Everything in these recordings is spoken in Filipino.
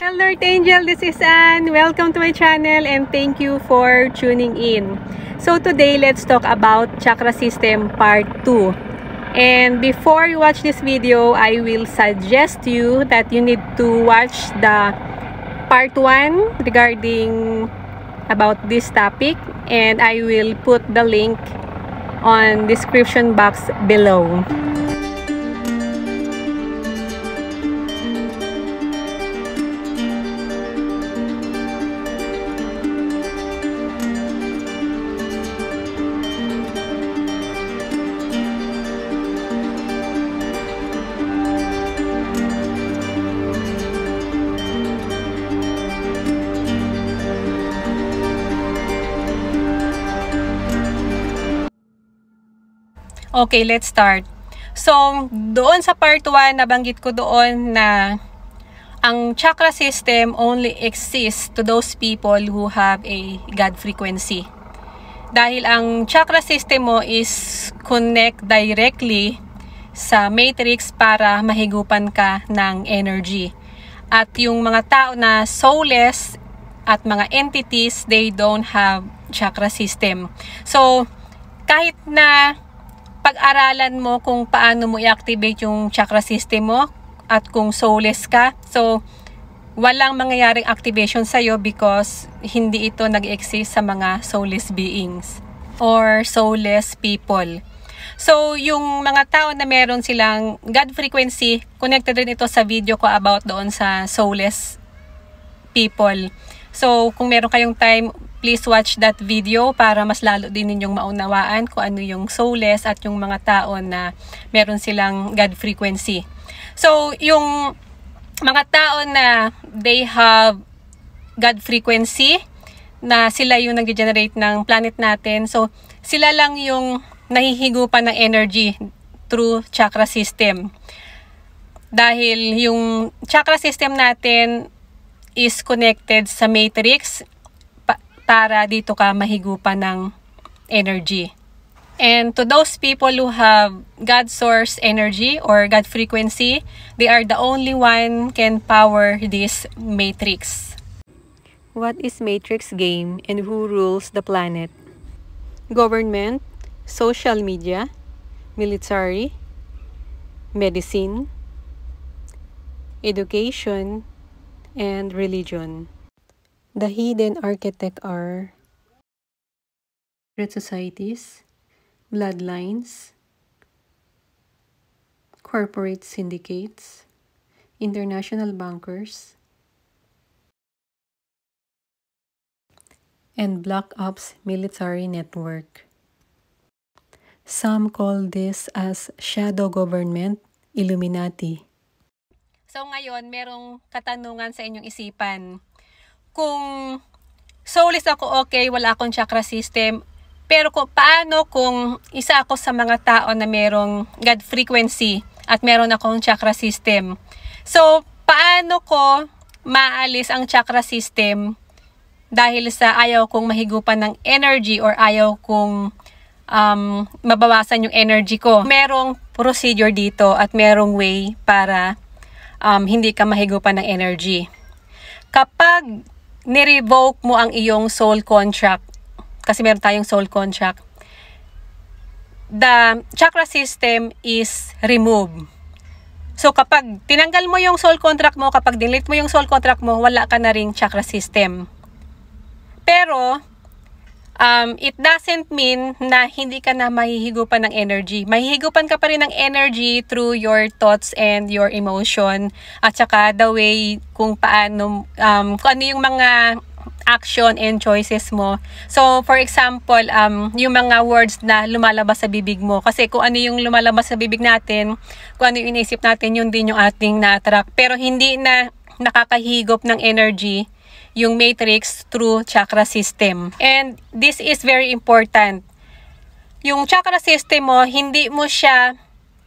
Hello Earth Angel, this is Anne. Welcome to my channel and thank you for tuning in. So today, let's talk about Chakra System Part 2. And before you watch this video, I will suggest you that you need to watch the Part 1 regarding about this topic. And I will put the link on description box below. Okay, let's start. So, doon sa part 1, nabanggit ko doon na ang chakra system only exists to those people who have a God frequency. Dahil ang chakra system mo is connect directly sa matrix para mahigupan ka ng energy. At yung mga tao na soulless at mga entities, they don't have chakra system. So, kahit na pag-aralan mo kung paano mo i-activate yung chakra system mo at kung soulless ka. So, walang mangyayaring activation sa'yo because hindi ito nag-exist sa mga soulless beings or soulless people. So, yung mga tao na meron silang God frequency, connected rin ito sa video ko about doon sa soulless people. So, kung meron kayong time, please watch that video para mas lalo din ninyong maunawaan kung ano yung soulless at yung mga tao na meron silang God frequency. So, yung mga tao na they have God frequency, na sila yung nag-generate ng planet natin. So, sila lang yung nahihigupan ng energy through chakra system. Dahil yung chakra system natin is connected sa matrix para dito ka mahigupan ng energy. And to those people who have God source energy or God frequency, they are the only one can power this matrix. What is matrix game and who rules the planet? Government, social media, military, medicine, education, and religion. The hidden architect are secret societies, bloodlines, corporate syndicates, international bankers, and Black Ops military network. Some call this as shadow government, Illuminati. So ngayon, merong katanungan sa inyong isipan. Kung soulless ako, okay, wala akong chakra system. Pero paano kung isa ako sa mga tao na merong God frequency at meron akong chakra system? So, paano ko maalis ang chakra system dahil sa ayaw kong mahigupan ng energy or ayaw kong mabawasan yung energy ko? Merong procedure dito at merong way para hindi ka mahigupan ng energy. Kapag ni-revoke mo ang iyong soul contract, kasi meron tayong soul contract, the chakra system is removed. So kapag tinanggal mo yung soul contract mo, kapag delete mo yung soul contract mo, wala ka na ring chakra system. Pero it doesn't mean na hindi ka na mahihigupan ng energy. Mahihigupan ka pa rin ng energy through your thoughts and your emotion. At saka the way kung paano, kung ano yung mga action and choices mo. So, for example, yung mga words na lumalabas sa bibig mo. Kasi kung ano yung lumalabas sa bibig natin, kung ano yung inisip natin, yun din yung ating na-attract. Pero hindi na nakakahigop ng energy yung matrix through chakra system. And this is very important. Yung chakra system mo, hindi mo siya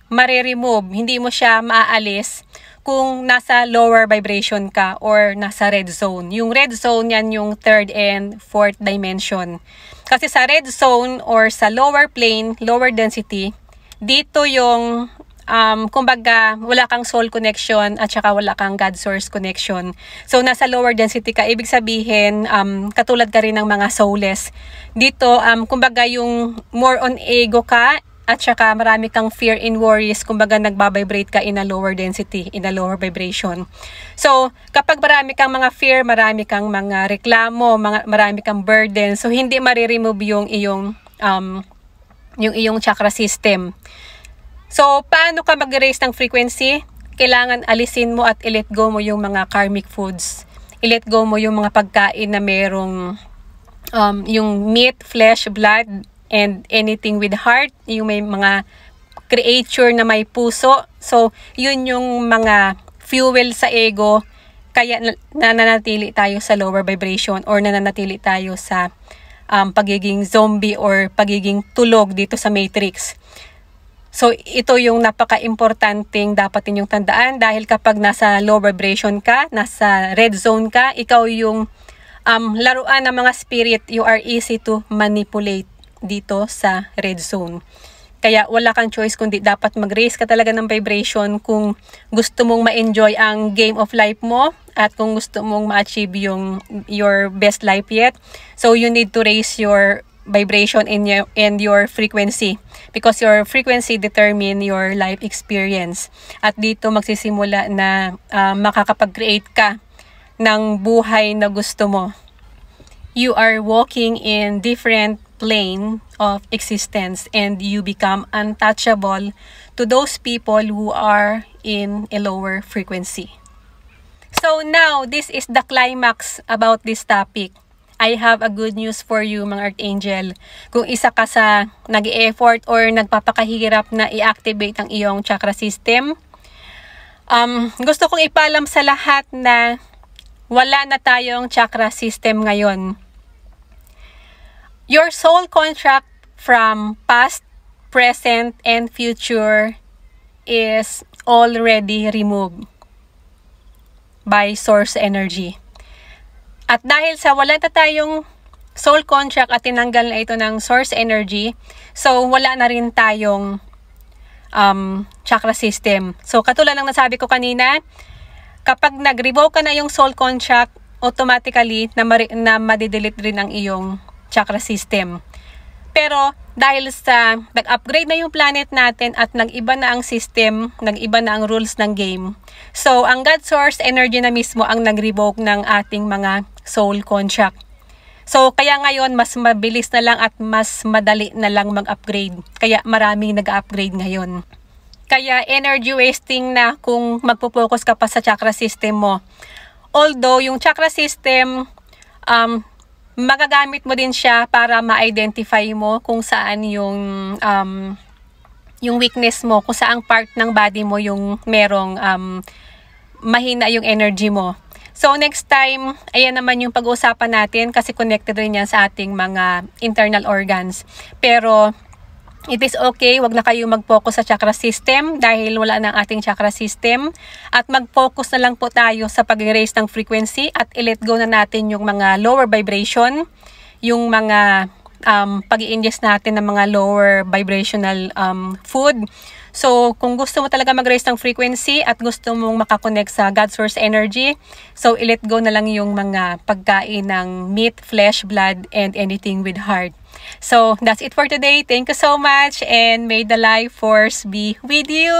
ma-remove, hindi mo siya maaalis kung nasa lower vibration ka or nasa red zone. Yung red zone, yan yung 3rd and 4th dimension. Kasi sa red zone or sa lower plane, lower density, dito yung kumbaga, wala kang soul connection at saka wala kang God source connection. So, nasa lower density ka, ibig sabihin, katulad ka rin ng mga soulless. Dito, kumbaga, yung more on ego ka, at saka marami kang fear and worries, kumbaga nagbabibrate ka in a lower density, in a lower vibration. So, kapag marami kang mga fear, marami kang mga reklamo, marami kang burden, so hindi mariremove yung iyong chakra system. So, paano ka mag-raise ng frequency? Kailangan alisin mo at i-let go mo yung mga karmic foods. I-let go mo yung mga pagkain na merong yung meat, flesh, blood, and anything with heart, yung may mga creature na may puso. So, yun yung mga fuel sa ego, kaya nananatili tayo sa lower vibration or nananatili tayo sa pagiging zombie or pagiging tulog dito sa matrix. So, ito yung napaka-importanting dapat ninyong tandaan dahil kapag nasa low vibration ka, nasa red zone ka, ikaw yung laruan ng mga spirit, you are easy to manipulate dito sa red zone. Kaya wala kang choice kundi dapat mag-raise ka talaga ng vibration kung gusto mong ma-enjoy ang game of life mo at kung gusto mong ma-achieve your best life yet. So you need to raise your vibration and your frequency because your frequency determine your life experience. At dito magsisimula na makakapag-create ka ng buhay na gusto mo. You are walking in different plane of existence and you become untouchable to those people who are in a lower frequency. So now, this is the climax about this topic. I have a good news for you mga Archangel. Kung isa ka sa nag-e-effort or nagpapakahirap na i-activate ang iyong chakra system, gusto kong ipaalam sa lahat na wala na tayong chakra system ngayon. Your soul contract from past, present, and future is already removed by source energy. At dahil sa wala na tayong soul contract at tinanggal na ito ng source energy, so wala na rin tayong chakra system. So katulad ng nasabi ko kanina, kapag nag-revoke ka na yung soul contract, automatically na madidelete rin ang iyong chakra system. Pero dahil sa nag-upgrade na yung planet natin at nag-iba na ang system, nag-iba na ang rules ng game. So ang God source energy na mismo ang nag-revoke ng ating mga soul contract. So kaya ngayon mas mabilis na lang at mas madali na lang mag-upgrade. Kaya maraming nag-upgrade ngayon. Kaya energy wasting na kung magpo-focus ka pa sa chakra system mo. Although yung chakra system magagamit mo din siya para ma-identify mo kung saan yung weakness mo, kung saang part ng body mo yung merong mahina yung energy mo. So next time, ayan naman yung pag-uusapan natin kasi connected rin yan sa ating mga internal organs. Pero it is okay, wag na kayo mag-focus sa chakra system dahil wala na ang ating chakra system. At mag-focus na lang po tayo sa pag-raise ng frequency at i-let go na natin yung mga lower vibration, yung mga pag-i-ingest natin ng mga lower vibrational food. So, kung gusto mo talaga mag-raise ng frequency at gusto mong makakonect sa God source energy, so i-let go na lang yung mga pagkain ng meat, flesh, blood, and anything with heart. So, that's it for today. Thank you so much and may the life force be with you!